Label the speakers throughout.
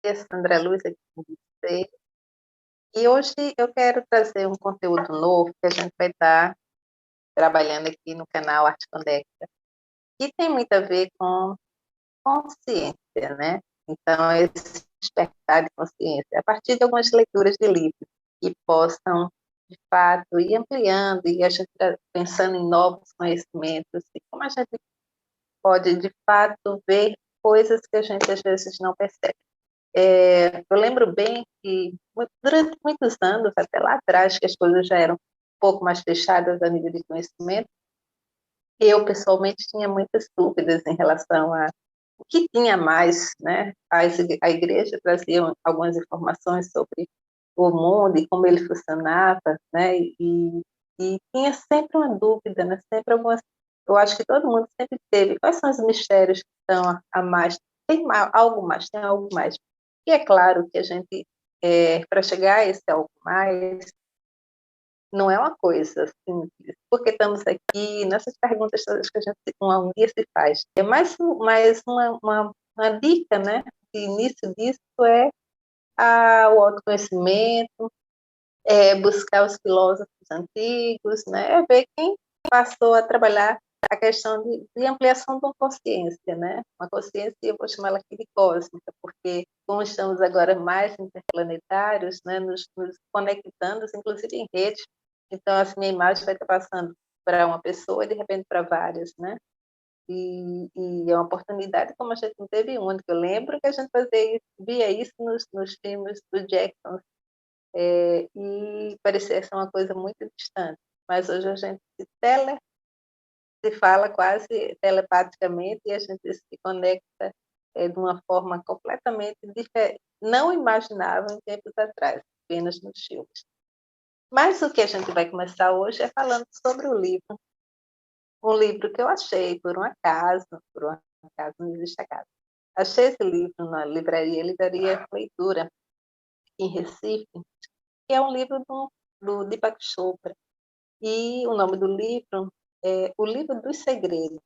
Speaker 1: Sandra Luz aqui com você. E hoje eu quero trazer um conteúdo novo que a gente vai estar trabalhando aqui no canal Arte Conecta, que tem muito a ver com consciência, né? Então, esse despertar de consciência, a partir de algumas leituras de livros que possam, de fato, ir ampliando e a gente pensando em novos conhecimentos e como a gente pode, de fato, ver coisas que a gente às vezes não percebe. Eu lembro bem que durante muitos anos, até lá atrás, que as coisas já eram um pouco mais fechadas a nível de conhecimento, eu pessoalmente tinha muitas dúvidas em relação a o que tinha mais, né? A igreja trazia algumas informações sobre o mundo e como ele funcionava, né? E tinha sempre uma dúvida, né? Sempre algumas. Eu acho que todo mundo sempre teve. Quais são os mistérios que estão a mais? Tem algo mais? Tem algo mais? E é claro que a gente, para chegar a esse algo mais, não é uma coisa simples, porque estamos aqui nessas perguntas todas que a gente um dia se faz. É mais uma dica, né? O início disso é o autoconhecimento, buscar os filósofos antigos, né? É ver quem passou a trabalhar a questão de ampliação da consciência, né? Uma consciência, eu vou chamar ela aqui de cósmica, porque como estamos agora mais interplanetários, né? Nos conectando, inclusive em redes, então assim, a minha imagem vai estar passando para uma pessoa e de repente para várias, né? E é uma oportunidade como a gente não teve única. Eu lembro que a gente via isso nos filmes do Jackson, e parecia ser uma coisa muito distante. Mas hoje a gente se fala quase telepaticamente e a gente se conecta de uma forma completamente diferente, não imaginável em tempos atrás, apenas nos filmes. Mas o que a gente vai começar hoje é falando sobre o livro, um livro que eu achei por um acaso, não existe acaso. Achei esse livro na Livraria Leitura, em Recife, que é um livro do Deepak Chopra. E o nome do livro é O Livro dos Segredos,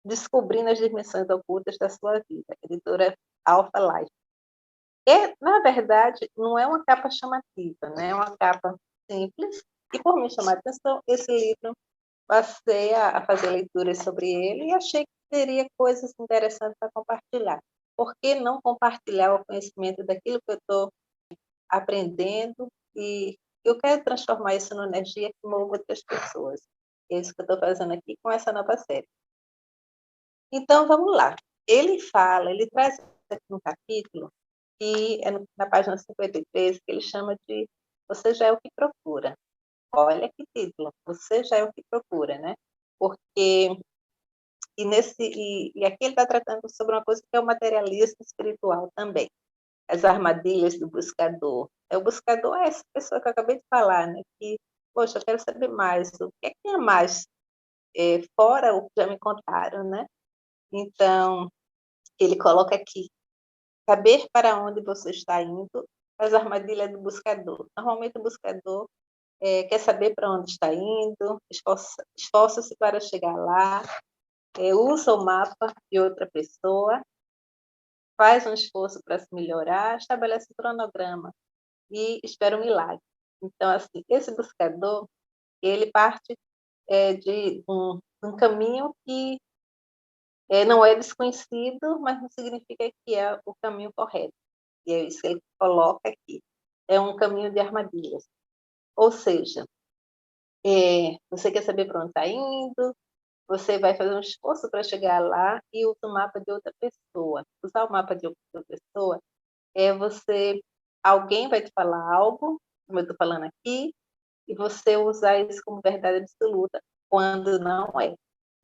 Speaker 1: Descobrindo as Dimensões Ocultas da Sua Vida, editora Alpha Life. Na verdade, não é uma capa chamativa, né? É uma capa simples, e por me chamar a atenção, esse livro, passei a fazer leituras sobre ele e achei que teria coisas interessantes para compartilhar. Por que não compartilhar o conhecimento daquilo que eu estou aprendendo e eu quero transformar isso numa energia que move outras pessoas. É isso que eu estou fazendo aqui com essa nova série. Então, vamos lá. Ele traz aqui um capítulo, que é na página 53, que ele chama de Você já é o que procura. Olha que título, Você já é o que procura, né? Porque, e aqui ele está tratando sobre uma coisa que é o materialismo espiritual também. As armadilhas do buscador. O buscador é essa pessoa que eu acabei de falar, né? Que, poxa, eu quero saber mais. O que é que é mais fora o que já me contaram, né? Então, ele coloca aqui, saber para onde você está indo, as armadilhas do buscador. Normalmente o buscador quer saber para onde está indo, esforça-se para chegar lá, usa o mapa de outra pessoa, faz um esforço para se melhorar, estabelece um cronograma e espera um milagre. Então, assim, esse buscador, ele parte de um caminho que não é desconhecido, mas não significa que é o caminho correto. E é isso que ele coloca aqui. É um caminho de armadilhas. Ou seja, você quer saber para onde está indo, você vai fazer um esforço para chegar lá e usa o mapa de outra pessoa. Usar o mapa de outra pessoa alguém vai te falar algo, como eu estou falando aqui, e você usar isso como verdade absoluta, quando não é.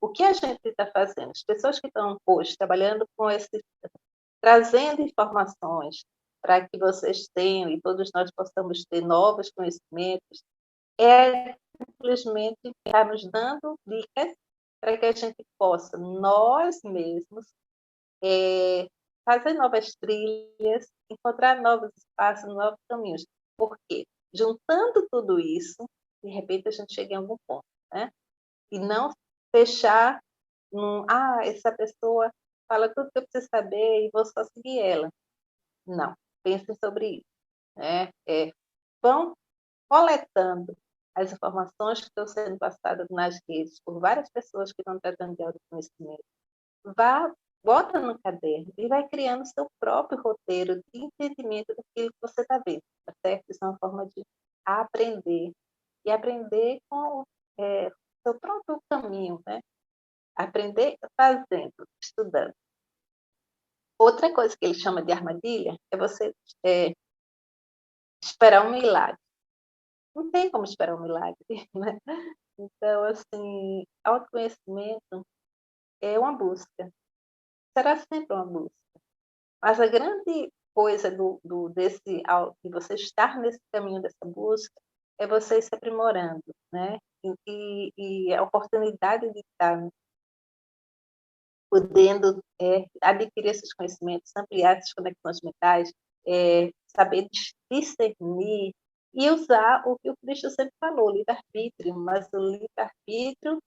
Speaker 1: O que a gente está fazendo? As pessoas que estão hoje trabalhando com trazendo informações para que vocês tenham e todos nós possamos ter novos conhecimentos, simplesmente estar nos dando dicas para que a gente possa, nós mesmos, fazer novas trilhas, encontrar novos espaços, novos caminhos. Por quê? Juntando tudo isso, de repente a gente chega em algum ponto, né? E não fechar essa pessoa fala tudo que eu preciso saber e vou só seguir ela. Não, pensem sobre isso, né? Vão coletando as informações que estão sendo passadas nas redes por várias pessoas que estão tratando de autoconhecimento. Vá, bota no caderno e vai criando seu próprio roteiro de entendimento daquilo que você está vendo, tá certo? Isso é uma forma de aprender. E aprender com seu próprio caminho, né? Aprender fazendo, estudando. Outra coisa que ele chama de armadilha é você esperar um milagre. Não tem como esperar um milagre, né? Então, assim, autoconhecimento é uma busca. Será sempre uma busca. Mas a grande coisa de você estar nesse caminho dessa busca é você se aprimorando, né? E a oportunidade de estar podendo adquirir esses conhecimentos, ampliar essas conexões mentais, saber discernir e usar o que o Cristo sempre falou, livre-arbítrio, mas o livre-arbítrio,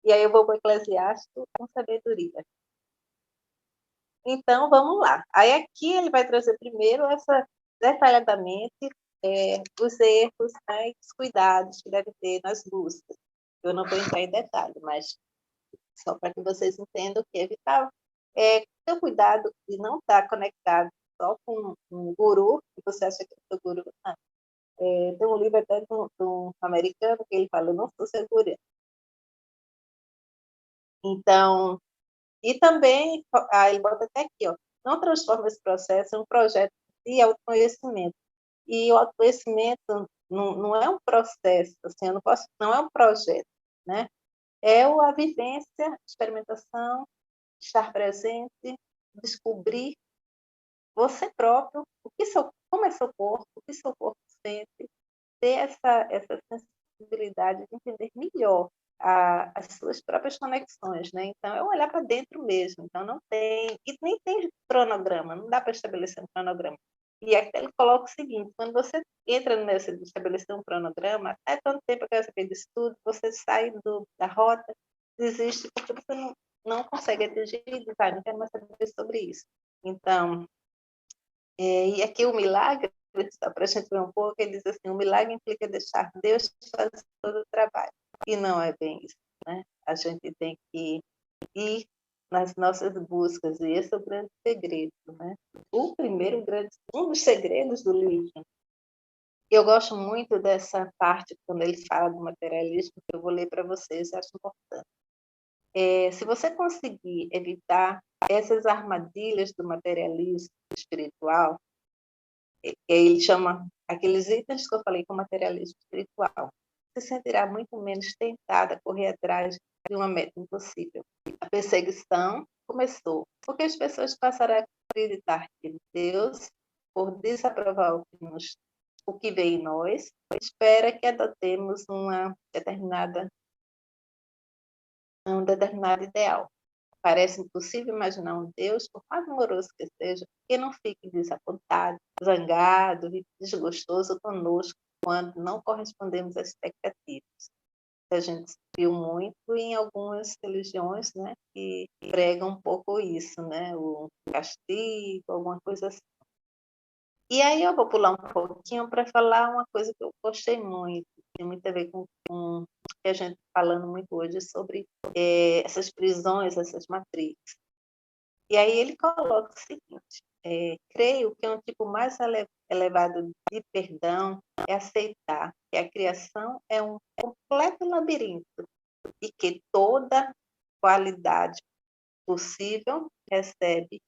Speaker 1: e aí eu vou para o Eclesiástico com sabedoria. Então, vamos lá. Aí aqui ele vai trazer primeiro detalhadamente os erros, né, e os cuidados que deve ter nas buscas. Eu não vou entrar em detalhe, mas só para que vocês entendam que evitar ter cuidado de não estar conectado só com um guru, que você acha que é o guru. Não. Tem um livro até de um americano que ele fala, eu não sou seu guru. Então, e também, ele bota até aqui, ó, não transforma esse processo em um projeto de autoconhecimento. E o autoconhecimento não é um processo, assim, eu não posso, não é um projeto, né? É a vivência, experimentação, estar presente, descobrir você próprio, como é seu corpo, o que seu corpo sente, ter essa sensibilidade de entender melhor as suas próprias conexões, né? Então, é olhar para dentro mesmo. Então, não tem... E nem tem cronograma, não dá para estabelecer um cronograma. E até ele coloca o seguinte, quando você entra nessa de estabelecer um cronograma, é tanto tempo que você fez estudo, você sai da rota, desiste, porque você não consegue atingir e diz, não quero mais saber sobre isso. Então, e aqui o milagre, só para a gente ver um pouco, ele diz assim, o milagre implica deixar Deus fazer todo o trabalho. E não é bem isso, né? A gente tem que ir nas nossas buscas, e esse é o grande segredo, né? Um dos segredos do livro. Eu gosto muito dessa parte, quando ele fala do materialismo, que eu vou ler para vocês, acho importante. Se você conseguir evitar essas armadilhas do materialismo espiritual, ele chama aqueles itens que eu falei com materialismo espiritual, se sentirá muito menos tentada a correr atrás de uma meta impossível. A perseguição começou, porque as pessoas passaram a acreditar que Deus, por desaprovar o que vê em nós, espera que adotemos um determinado ideal. Parece impossível imaginar um Deus, por mais amoroso que seja, que não fique desapontado, zangado e desgostoso conosco quando não correspondemos às expectativas. A gente viu muito em algumas religiões, né, que pregam um pouco isso, né, o castigo, alguma coisa assim. E aí eu vou pular um pouquinho para falar uma coisa que eu gostei muito, tem muito a ver com o que a gente está falando muito hoje sobre essas prisões, essas matrizes. E aí ele coloca o seguinte, creio que um tipo mais elevado de perdão é aceitar que a criação é um completo labirinto e que toda qualidade possível recebe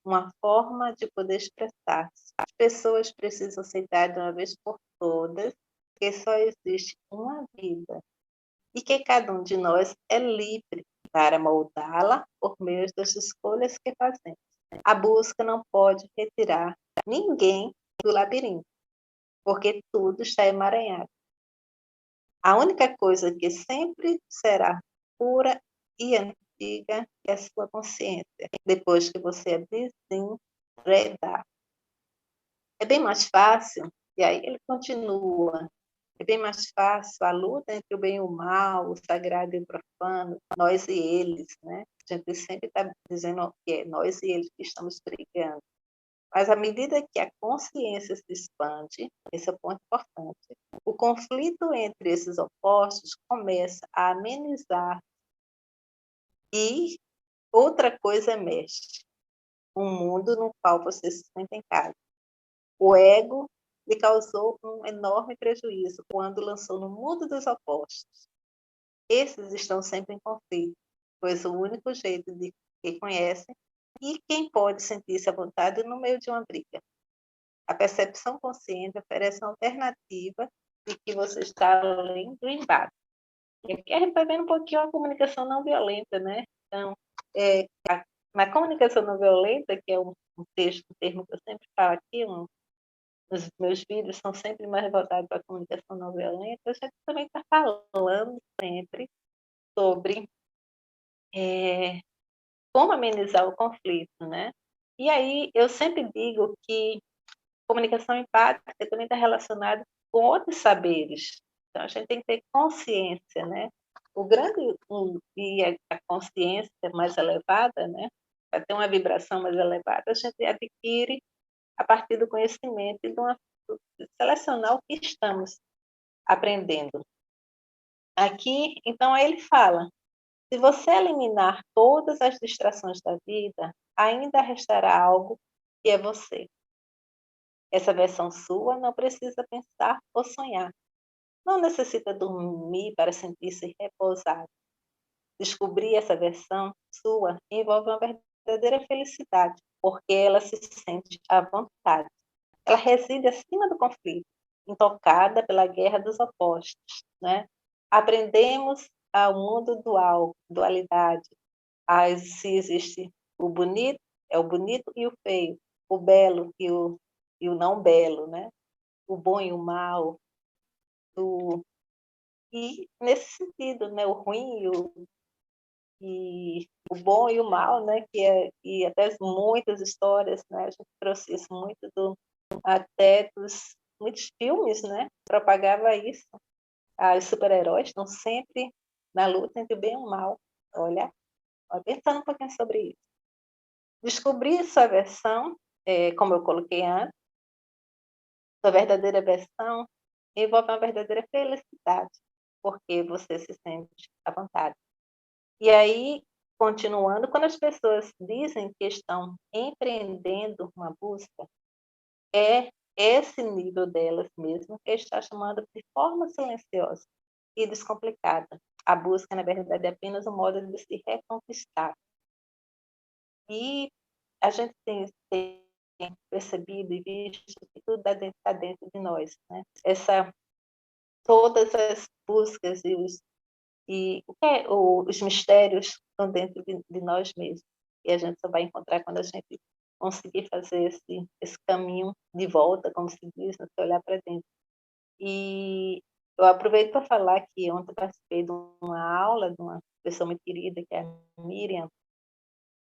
Speaker 1: uma forma de poder expressar-se. As pessoas precisam aceitar de uma vez por todas que só existe uma vida e que cada um de nós é livre para moldá-la por meio das escolhas que fazemos. A busca não pode retirar ninguém do labirinto, porque tudo está emaranhado. A única coisa que sempre será pura e antiga é a sua consciência, depois que você desenredar. É bem mais fácil, e aí ele continua, é bem mais fácil a luta entre o bem e o mal, o sagrado e o profano, nós e eles, né? A gente sempre está dizendo que é nós e eles que estamos brigando. Mas à medida que a consciência se expande, esse é o ponto importante, o conflito entre esses opostos começa a amenizar e outra coisa emerge, um mundo no qual você se sente em casa. O ego lhe causou um enorme prejuízo quando lançou no mundo dos opostos. Esses estão sempre em conflito, pois o único jeito de que conhecem e quem pode sentir-se à vontade no meio de uma briga. A percepção consciente oferece uma alternativa de que você está além do embate. E aqui a gente está vendo um pouquinho a comunicação não violenta, né? Então, na comunicação não violenta, que é um termo que eu sempre falo aqui, os meus vídeos são sempre mais voltados para a comunicação não violenta, a gente também está falando sempre sobre como amenizar o conflito, né? E aí eu sempre digo que comunicação empática também está relacionada com outros saberes. Então a gente tem que ter consciência, né? E a consciência mais elevada, né? Para ter uma vibração mais elevada, a gente adquire a partir do conhecimento e de selecionar o que estamos aprendendo. Aqui, então, aí ele fala: se você eliminar todas as distrações da vida, ainda restará algo que é você. Essa versão sua não precisa pensar ou sonhar. Não necessita dormir para sentir-se repousado. Descobrir essa versão sua envolve uma verdadeira felicidade, porque ela se sente à vontade. Ela reside acima do conflito, intocada pela guerra dos opostos, né? Aprendemos ao mundo dual, dualidade. Se existe o bonito, é o bonito e o feio, o belo e o não belo, né? O bom e o mal, e nesse sentido, né? O ruim e o bom e o mal, né? E até muitas histórias, né? A gente trouxe isso muito até dos muitos filmes, né? Propagava isso. Os super-heróis estão sempre na luta entre o bem e o mal. Olha, pensando um pouquinho sobre isso. Descobrir sua versão, como eu coloquei antes, sua verdadeira versão, envolve uma verdadeira felicidade, porque você se sente à vontade. E aí, continuando, quando as pessoas dizem que estão empreendendo uma busca, é esse nível delas mesmo que está chamando de forma silenciosa e descomplicada. A busca, na verdade, é apenas um modo de se reconquistar. E a gente tem percebido e visto que tudo está dentro de nós, né? Todas as buscas os mistérios estão dentro de nós mesmos. E a gente só vai encontrar quando a gente conseguir fazer esse caminho de volta, como se diz, né? Se olhar para dentro. E eu aproveito para falar que ontem eu participei de uma aula de uma pessoa muito querida, que é a Miriam,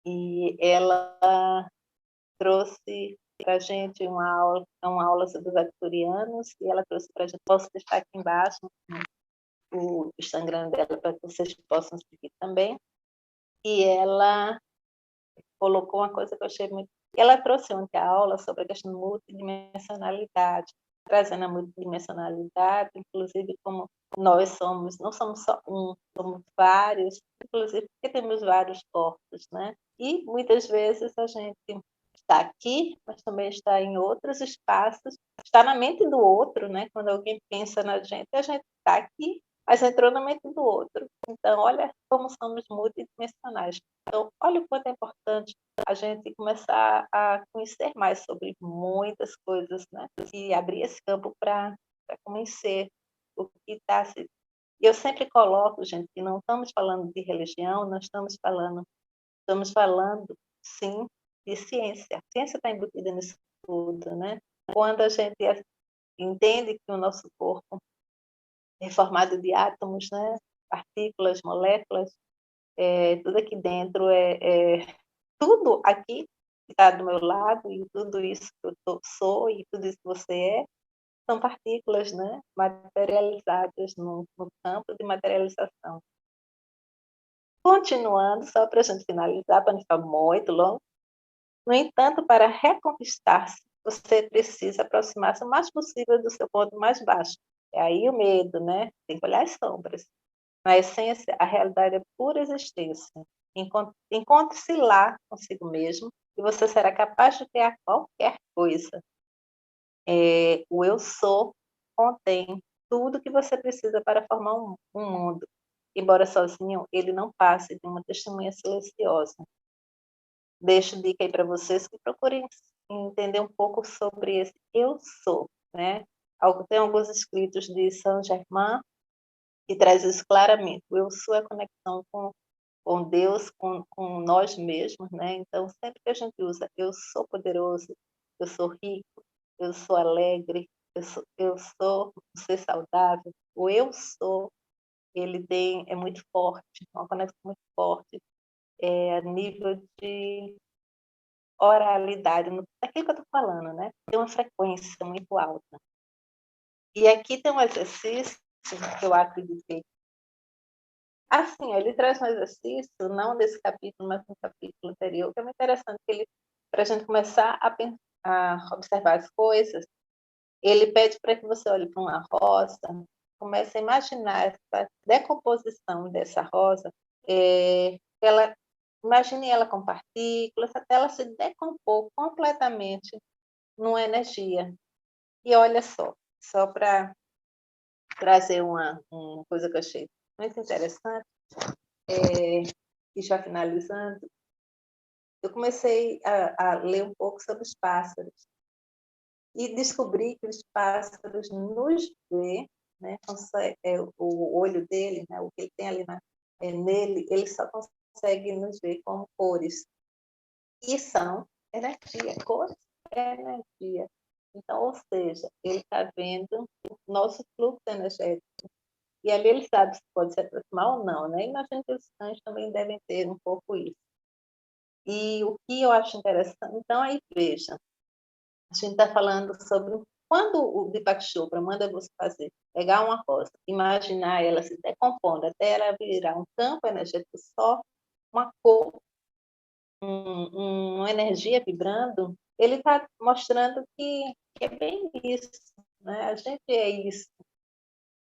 Speaker 1: e ela trouxe para a gente uma aula sobre os arcturianos, e ela trouxe para a gente, posso deixar aqui embaixo o Instagram dela para que vocês possam seguir também, e ela colocou uma coisa que eu achei muito... Ela trouxe ontem a aula sobre a questão de multidimensionalidade, trazendo a multidimensionalidade, inclusive como nós não somos só um, somos vários, inclusive porque temos vários corpos, né? E muitas vezes a gente está aqui, mas também está em outros espaços, está na mente do outro, né? Quando alguém pensa na gente, a gente está aqui, mas entrou na mente do outro. Então, olha como somos multidimensionais. Então, olha o quanto é importante a gente começar a conhecer mais sobre muitas coisas, né? E abrir esse campo para conhecer o que está se... Eu sempre coloco, gente, que não estamos falando de religião, não estamos falando, sim, de ciência. A ciência está embutida nisso tudo, né? Quando a gente entende que o nosso corpo é formado de átomos, né? Partículas, moléculas, tudo aqui dentro tudo aqui que está do meu lado e tudo isso que eu sou e tudo isso que você são partículas, né? Materializadas no campo de materialização. Continuando, só para a gente finalizar, para não ficar muito longo, No entanto, para reconquistar-se, você precisa aproximar-se o mais possível do seu ponto mais baixo. É aí o medo, né? Tem que olhar as sombras. Na essência, a realidade é pura existência. Encontre-se lá consigo mesmo e você será capaz de criar qualquer coisa. O eu sou contém tudo que você precisa para formar um mundo. Embora sozinho, ele não passe de uma testemunha silenciosa. Deixo dica aí para vocês que procurem entender um pouco sobre esse eu sou, né? Tem alguns escritos de Saint-Germain que traz isso claramente. O eu sou é a conexão com Deus, com nós mesmos, né? Então, sempre que a gente usa eu sou poderoso, eu sou rico, eu sou alegre, eu sou um ser saudável, o eu sou, é muito forte, uma conexão muito forte, a nível de oralidade, daquilo que eu estou falando, né? Tem uma frequência muito alta. E aqui tem um exercício que eu acreditei. Assim, ele traz um exercício, não desse capítulo, mas no capítulo anterior, que é muito interessante, para a gente começar a observar as coisas, ele pede para que você olhe para uma rosa, comece a imaginar essa decomposição dessa rosa, imagine ela com partículas, até ela se decompor completamente numa energia. E olha só para trazer uma coisa que eu achei muito interessante, e já finalizando, eu comecei a ler um pouco sobre os pássaros e descobri que os pássaros nos vê, né, o olho dele, né, o que ele tem ali nele, ele só consegue nos ver como cores. E são energia, cores é energia. Então, ou seja, ele está vendo o nosso fluxo energético. E ali ele sabe se pode se aproximar ou não, né? Imagino que os cães também devem ter um pouco isso. E o que eu acho interessante, então aí veja, a gente está falando sobre quando o Deepak Chopra manda você fazer, pegar uma rosa, imaginar ela se decompondo até ela virar um campo energético só, uma cor, uma energia vibrando, ele está mostrando que é bem isso, né? A gente é isso.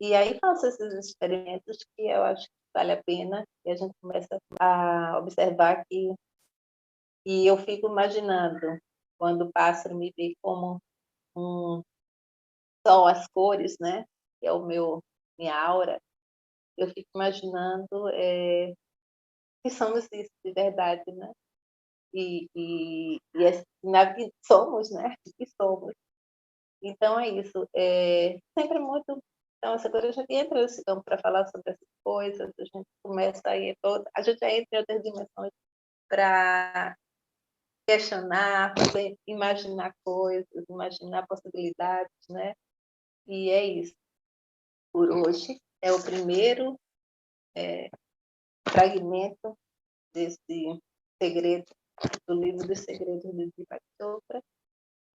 Speaker 1: E aí faço esses experimentos que eu acho que vale a pena, e a gente começa a observar e eu fico imaginando quando o pássaro me vê como só as cores, né? Que é minha aura, eu fico imaginando que somos isso de verdade, né? Na vida somos, né? Que somos. Então é isso. Sempre muito. Então, essa coisa a gente entra nesse campo para falar sobre essas coisas, a gente começa aí a gente já entra em outras dimensões para questionar, fazer, imaginar coisas, imaginar possibilidades, né? E é isso. Por hoje é o primeiro fragmento desse segredo, do livro dos segredos de Deepak Chopra.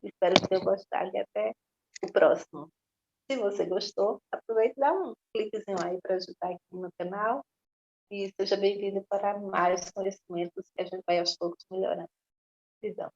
Speaker 1: Espero que tenham gostado e até o próximo. Se você gostou, aproveite e dá um cliquezinho aí para ajudar aqui no canal e seja bem-vindo para mais conhecimentos que a gente vai aos poucos melhorando. Visão.